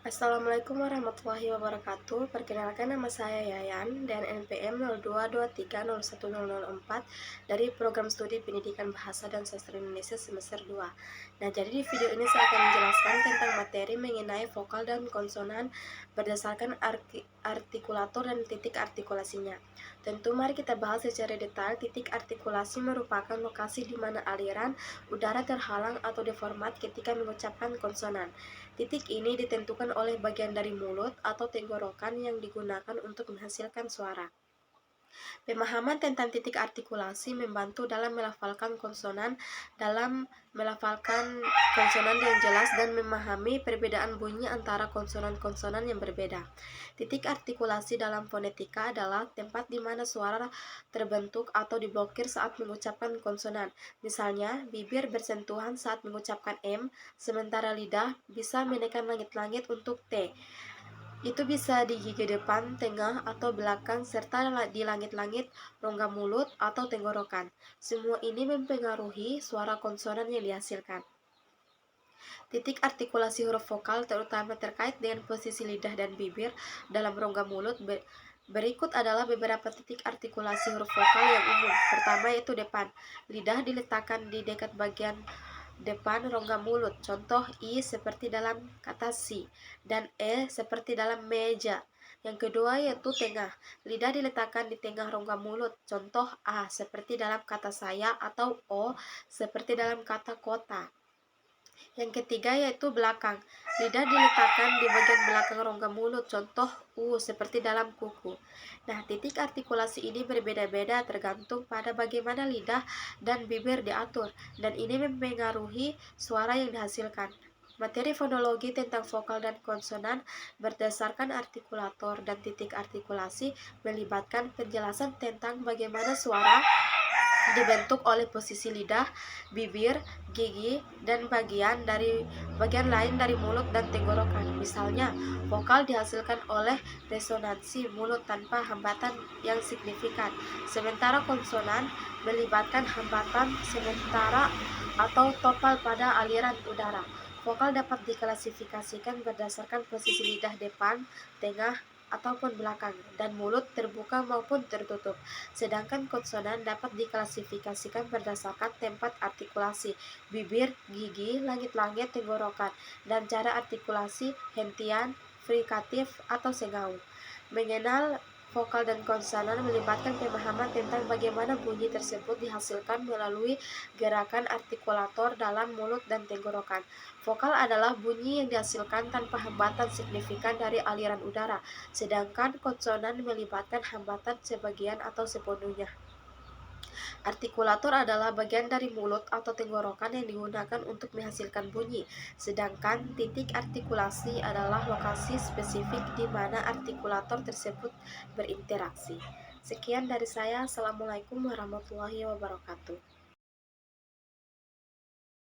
Assalamualaikum warahmatillahi wabarakatuh. Perkenalkan, nama saya Yayan dan NPM 0223010004 dari Program Studi Pendidikan Bahasa dan Sastra Indonesia semester 2. Nah, jadi di video ini saya akan menjelaskan tentang materi mengenai vokal dan konsonan berdasarkan artikulator dan titik artikulasinya. Tentu mari kita bahas secara detail. Titik artikulasi merupakan lokasi di mana aliran udara terhalang atau deformat ketika mengucapkan konsonan. Titik ini ditentukan oleh bagian dari mulut atau tenggorokan yang digunakan untuk menghasilkan suara. Pemahaman tentang titik artikulasi membantu dalam melafalkan konsonan yang jelas dan memahami perbedaan bunyi antara konsonan-konsonan yang berbeda. Titik artikulasi dalam fonetika adalah tempat di mana suara terbentuk atau diblokir saat mengucapkan konsonan. Misalnya, bibir bersentuhan saat mengucapkan M, sementara lidah bisa menekan langit-langit untuk T. Itu bisa di gigi depan, tengah, atau belakang, serta di langit-langit, rongga mulut, atau tenggorokan. Semua ini mempengaruhi suara konsonan yang dihasilkan. Titik artikulasi huruf vokal terutama terkait dengan posisi lidah dan bibir dalam rongga mulut. Berikut adalah beberapa titik artikulasi huruf vokal yang umum. Pertama yaitu depan. Lidah diletakkan di dekat bagian depan rongga mulut. Contoh I seperti dalam kata si dan E seperti dalam meja. Yang kedua yaitu tengah. Lidah diletakkan di tengah rongga mulut. Contoh A seperti dalam kata saya atau O seperti dalam kata kota. Yang ketiga yaitu belakang. Lidah diletakkan di bagian belakang rongga mulut. Contoh U seperti dalam kuku. Nah, titik artikulasi ini berbeda-beda tergantung pada bagaimana lidah dan bibir diatur, dan ini mempengaruhi suara yang dihasilkan. Materi fonologi tentang vokal dan konsonan berdasarkan artikulator dan titik artikulasi melibatkan penjelasan tentang bagaimana suara dibentuk oleh posisi lidah, bibir, gigi, dan bagian lain dari mulut dan tenggorokan. Misalnya, vokal dihasilkan oleh resonansi mulut tanpa hambatan yang signifikan, sementara konsonan melibatkan hambatan sementara atau topal pada aliran udara. Vokal dapat diklasifikasikan berdasarkan posisi lidah depan, tengah, ataupun belakang, dan mulut terbuka maupun tertutup. Sedangkan konsonan dapat diklasifikasikan berdasarkan tempat artikulasi, bibir, gigi, langit-langit, tenggorokan, dan cara artikulasi hentian, frikatif, atau sengaun. Mengenal vokal dan konsonan melibatkan pemahaman tentang bagaimana bunyi tersebut dihasilkan melalui gerakan artikulator dalam mulut dan tenggorokan. Vokal adalah bunyi yang dihasilkan tanpa hambatan signifikan dari aliran udara, sedangkan konsonan melibatkan hambatan sebagian atau sepenuhnya. Artikulator adalah bagian dari mulut atau tenggorokan yang digunakan untuk menghasilkan bunyi, sedangkan titik artikulasi adalah lokasi spesifik di mana artikulator tersebut berinteraksi. Sekian dari saya. Assalamualaikum warahmatullahi wabarakatuh.